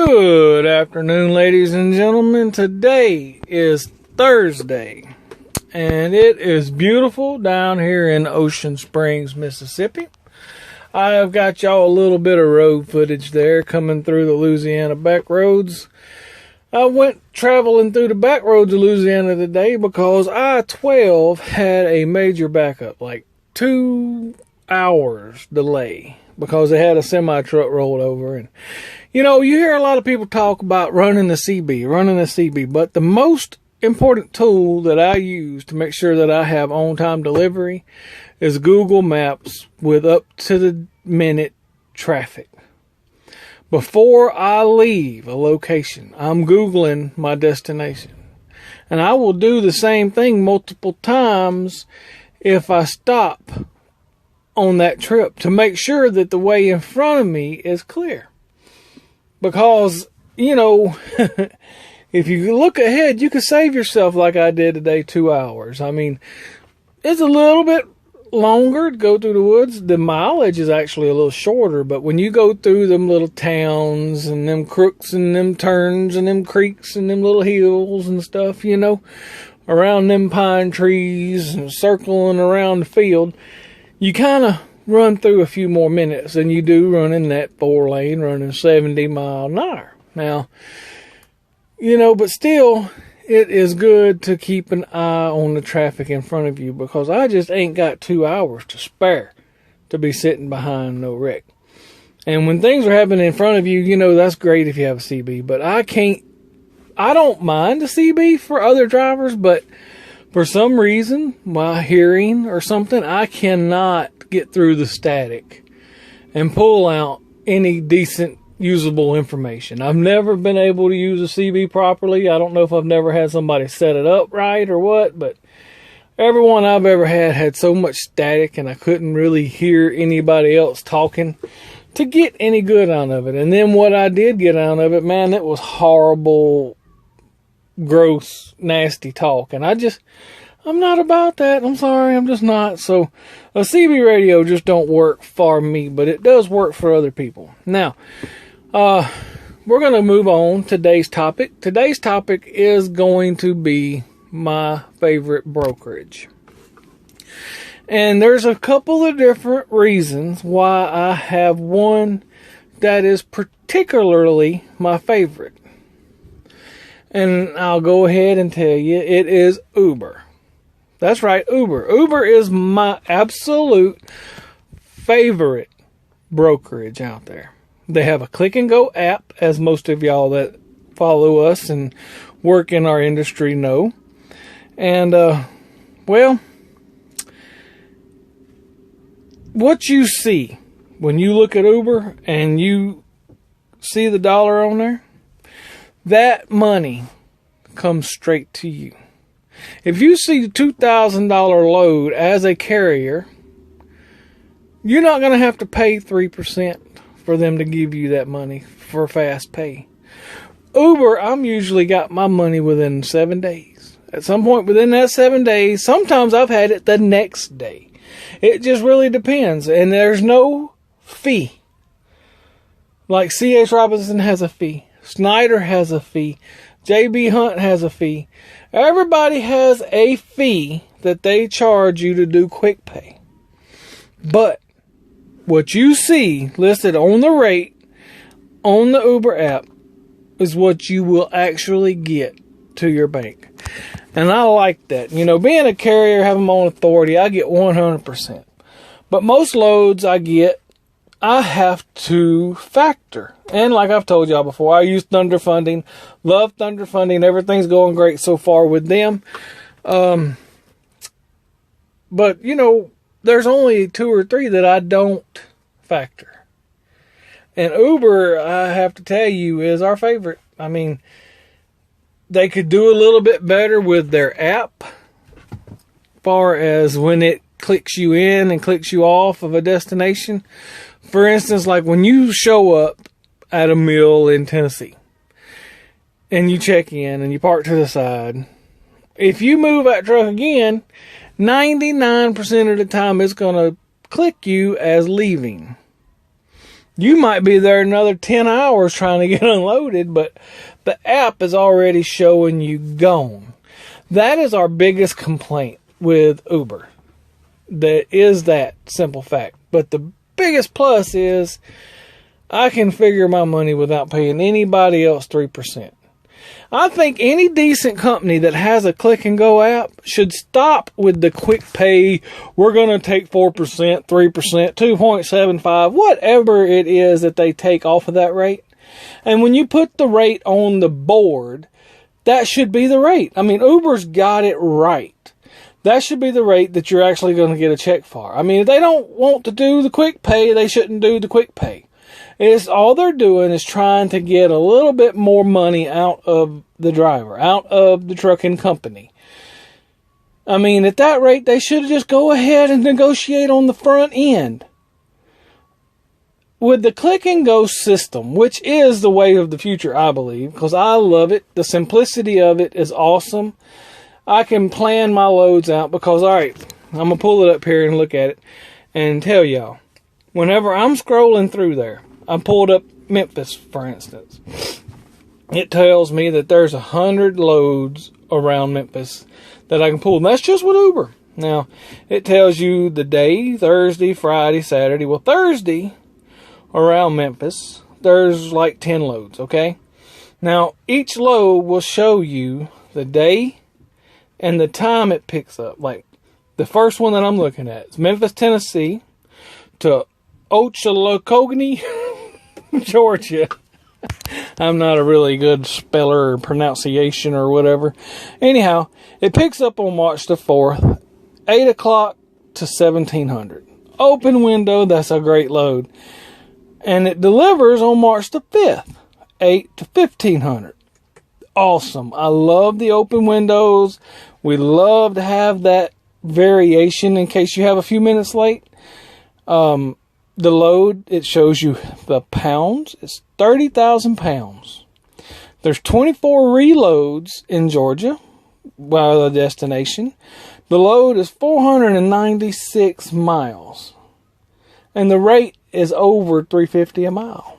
Good afternoon, ladies and gentlemen. Today is Thursday, and it is beautiful down here in Ocean Springs, Mississippi. I have got y'all a little bit of road footage there coming through the Louisiana back roads. I went traveling through the back roads of Louisiana today because I-12 had a major backup, like 2 hours delay, because they had a semi-truck rolled over. And you know, you hear a lot of people talk about running the CB, but the most important tool that I use to make sure that I have on-time delivery is Google Maps with up-to-the-minute traffic. Before I leave a location, I'm Googling my destination. And I will do the same thing multiple times if I stop on that trip to make sure that the way in front of me is clear. Because, you know, if you look ahead, you can save yourself like I did today, 2 hours. I mean, it's a little bit longer to go through the woods. The mileage is actually a little shorter, but when you go through them little towns and them crooks and them turns and them creeks and them little hills and stuff, you know, around them pine trees and circling around the field, you kind of run through a few more minutes than you do running that 4-lane, running 70 mile an hour. Now, you know, but still, it is good to keep an eye on the traffic in front of you, because I just ain't got 2 hours to spare to be sitting behind no wreck. And when things are happening in front of you, you know, that's great if you have a CB, but I don't mind the CB for other drivers, but for some reason, my hearing or something, I cannot get through the static and pull out any decent usable information. I've never been able to use a CB properly. I don't know if I've never had somebody set it up right or what, but everyone I've ever had so much static, and I couldn't really hear anybody else talking to get any good out of it. And then what I did get out of it, man, it was horrible, gross, nasty talk. And I'm not about that. I'm sorry, I'm just not. So a CB radio just don't work for me, but it does work for other people. Now, we're going to move on to today's topic. Today's topic is going to be my favorite brokerage. And there's a couple of different reasons why I have one that is particularly my favorite. And I'll go ahead and tell you, it is Uber. That's right, Uber. Uber is my absolute favorite brokerage out there. They have a click and go app, as most of y'all that follow us and work in our industry know. And, well, what you see when you look at Uber and you see the dollar on there, that money comes straight to you. If you see a $2,000 load as a carrier, you're not going to have to pay 3% for them to give you that money for fast pay. Uber, I'm usually got my money within 7 days. At some point within that 7 days, sometimes I've had it the next day. It just really depends. And there's no fee. Like C.H. Robinson has a fee. Snyder has a fee. J.B. Hunt has a fee. Everybody has a fee that they charge you to do quick pay. But what you see listed on the rate on the Uber app is what you will actually get to your bank. And I like that. You know, being a carrier, having my own authority, I get 100%. But most loads I have to factor. And like I've told y'all before, I use Thunder Funding. Love Thunder Funding. Everything's going great so far with them. But, you know, there's only 2 or 3 that I don't factor. And Uber, I have to tell you, is our favorite. I mean, they could do a little bit better with their app, far as when it clicks you in and clicks you off of a destination. For instance, like when you show up at a mill in Tennessee and you check in and you park to the side, if you move that truck again, 99% of the time it's going to click you as leaving. You might be there another 10 hours trying to get unloaded, but the app is already showing you gone. That is our biggest complaint with Uber. That is that simple fact. But the biggest plus is I can figure my money without paying anybody else 3%. I think any decent company that has a click and go app should stop with the quick pay. We're going to take 4%, 3%, 2.75, whatever it is that they take off of that rate. And when you put the rate on the board, that should be the rate. I mean, Uber's got it right. That should be the rate that you're actually going to get a check for. I mean, if they don't want to do the quick pay, they shouldn't do the quick pay. It's all they're doing is trying to get a little bit more money out of the driver, out of the trucking company. I mean, at that rate, they should just go ahead and negotiate on the front end. With the click and go system, which is the way of the future, I believe, because I love it. The simplicity of it is awesome. I can plan my loads out because, all right, I'm going to pull it up here and look at it and tell y'all. Whenever I'm scrolling through there, I pulled up Memphis, for instance. It tells me that there's 100 loads around Memphis that I can pull. And that's just with Uber. Now, it tells you the day, Thursday, Friday, Saturday. Well, Thursday, around Memphis, there's like 10 loads, okay? Now, each load will show you the day and the time it picks up. Like, the first one that I'm looking at is Memphis, Tennessee to Ochelocogany, Georgia. I'm not a really good speller or pronunciation or whatever. Anyhow, it picks up on March the 4th, 8 o'clock to 1700. Open window, that's a great load. And it delivers on March the 5th, 8 to 1500. Awesome. I love the open windows. We love to have that variation in case you have a few minutes late. The load, it shows you the pounds. It's 30,000 pounds. There's 24 reloads in Georgia while the destination. The load is 496 miles. And the rate is over $3.50 a mile.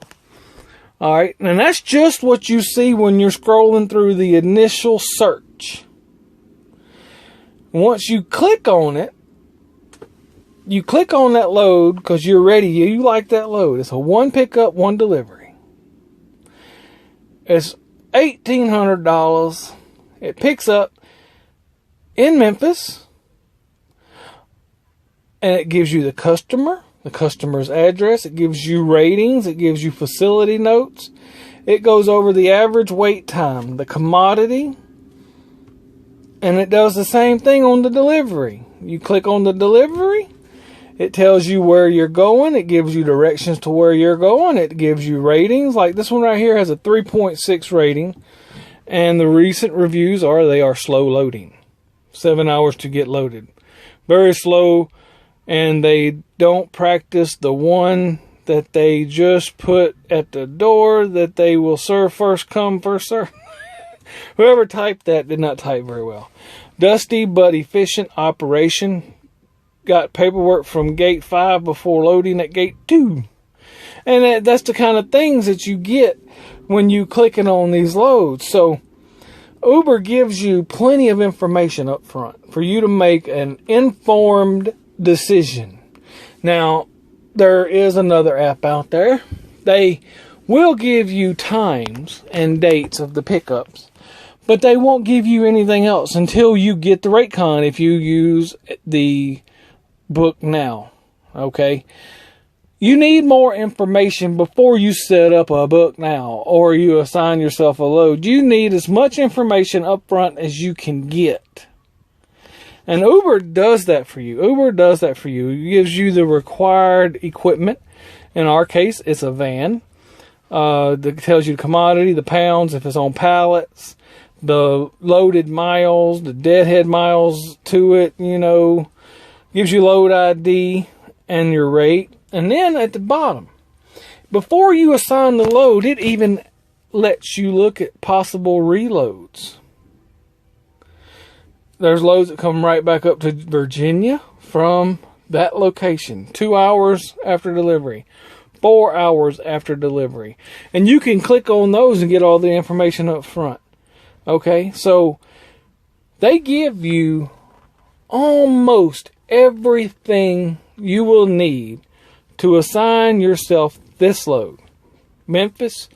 All right. And that's just what you see when you're scrolling through the initial search. Once you click on it, you click on that load because you're ready. You like that load. It's a one pickup, one delivery. It's $1,800. It picks up in Memphis. And it gives you the customer's address. It gives you ratings. It gives you facility notes. It goes over the average wait time, the commodity. And it does the same thing on the delivery. You click on the delivery. It tells you where you're going. It gives you directions to where you're going. It gives you ratings. Like this one right here has a 3.6 rating. And the recent reviews are they are slow loading. 7 hours to get loaded. Very slow. And they don't practice the one that they just put at the door that they will serve first come, first serve. Whoever typed that did not type very well. Dusty but efficient operation. Got paperwork from gate 5 before loading at gate 2. And that's the kind of things that you get when you clicking on these loads. So Uber gives you plenty of information up front for you to make an informed decision. Now, there is another app out there. They will give you times and dates of the pickups, but they won't give you anything else until you get the rate con if you use the book now. Okay? You need more information before you set up a book now or you assign yourself a load. You need as much information up front as you can get. And Uber does that for you. Uber does that for you. It gives you the required equipment. In our case, it's a van. That tells you the commodity, the pounds, if it's on pallets, the loaded miles, the deadhead miles to it, gives you load ID and your rate. And then at the bottom, before you assign the load, it even lets you look at possible reloads. There's loads that come right back up to Virginia from that location. 2 hours after delivery. 4 hours after delivery. And you can click on those and get all the information up front. Okay, so they give you almost everything you will need to assign yourself this load. Memphis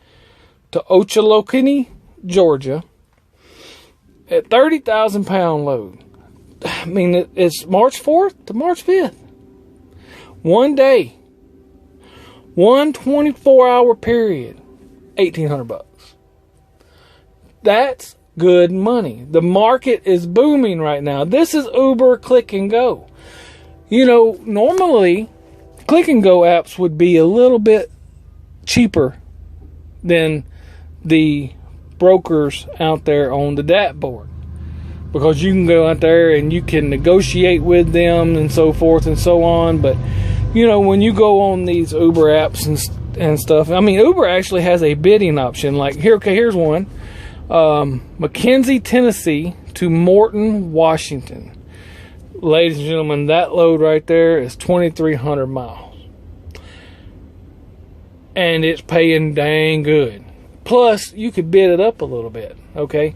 to Ochalockonee, Georgia, at 30,000 pound load. I mean, it's March 4th to March 5th. 1 day. 1 24-hour period. $1,800. That's good money. The market is booming right now. This is Uber Click and Go. You know, normally Click and Go apps would be a little bit cheaper than the brokers out there on the DAT board, because you can go out there and you can negotiate with them and so forth and so on. But you know, when you go on these Uber apps and stuff, I mean, Uber actually has a bidding option. Like here's one: McKenzie, Tennessee to Morton, Washington. Ladies and gentlemen, that load right there is 2,300 miles. And it's paying dang good. Plus, you could bid it up a little bit, okay?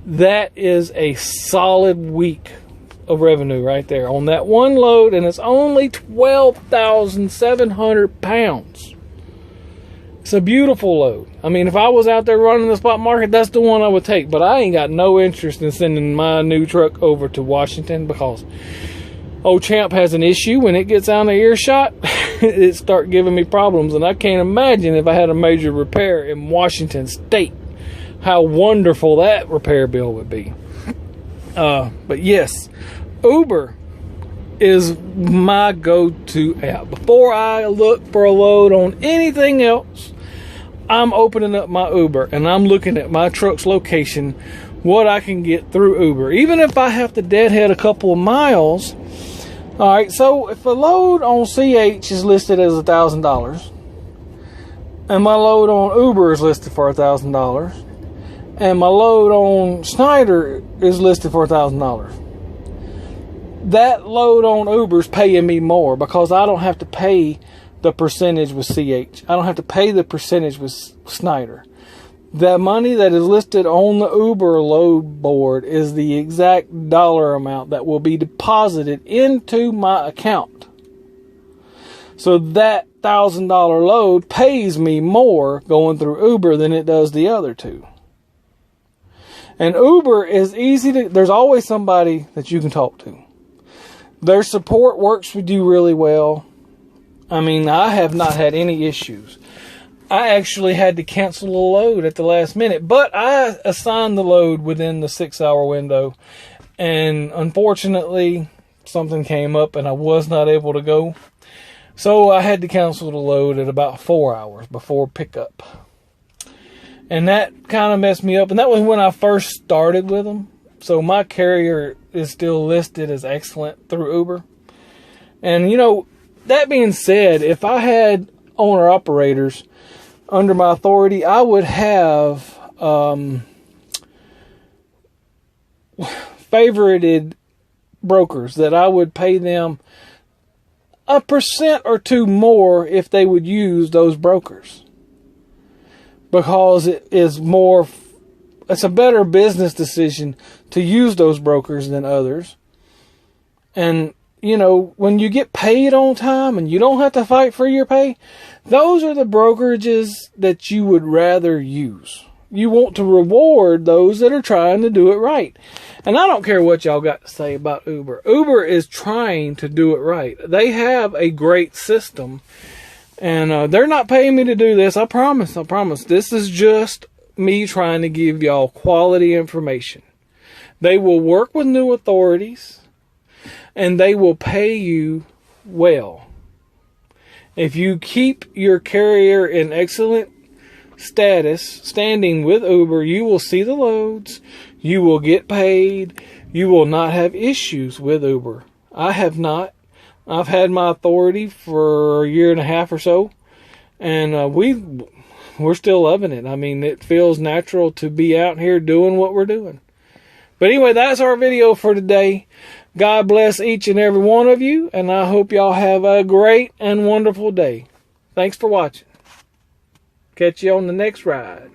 That is a solid week of revenue right there on that one load, and it's only 12,700 pounds. It's a beautiful load. I mean, if I was out there running the spot market, that's the one I would take. But I ain't got no interest in sending my new truck over to Washington, because old Champ has an issue. When it gets out of earshot, it start giving me problems. And I can't imagine if I had a major repair in Washington State, how wonderful that repair bill would be. But yes, Uber is my go-to app. Before I look for a load on anything else, I'm opening up my Uber and I'm looking at my truck's location, what I can get through Uber, even if I have to deadhead a couple of miles. All right, so if a load on CH is listed as $1,000, and my load on Uber is listed for $1,000, and my load on Snyder is listed for $1,000, that load on Uber's paying me more, because I don't have to pay the percentage with CH. I don't have to pay the percentage with Snyder. The money that is listed on the Uber load board is the exact dollar amount that will be deposited into my account. So that $1,000 load pays me more going through Uber than it does the other two. And Uber is easy to, there's always somebody that you can talk to. Their support works with you really well. I mean, I have not had any issues. I actually had to cancel a load at the last minute, but I assigned the load within the 6-hour window. And unfortunately, something came up and I was not able to go. So I had to cancel the load at about 4 hours before pickup. And that kind of messed me up. And that was when I first started with them. So my carrier is still listed as excellent through Uber. And, you know, that being said, if I had owner-operators under my authority, I would have favorited brokers that I would pay them 1% or 2% more if they would use those brokers. Because it's a better business decision to use those brokers than others. And, you know, when you get paid on time and you don't have to fight for your pay, those are the brokerages that you would rather use. You want to reward those that are trying to do it right. And I don't care what y'all got to say about Uber. Uber is trying to do it right. They have a great system. And they're not paying me to do this. I promise. This is just me trying to give y'all quality information. They will work with new authorities, and they will pay you well. If you keep your carrier in excellent standing with Uber, you will see the loads, you will get paid, you will not have issues with Uber. I have not. I've had my authority for a year and a half or so, and we're still loving it. I mean, it feels natural to be out here doing what we're doing. But anyway, that's our video for today. God bless each and every one of you, and I hope y'all have a great and wonderful day. Thanks for watching. Catch you on the next ride.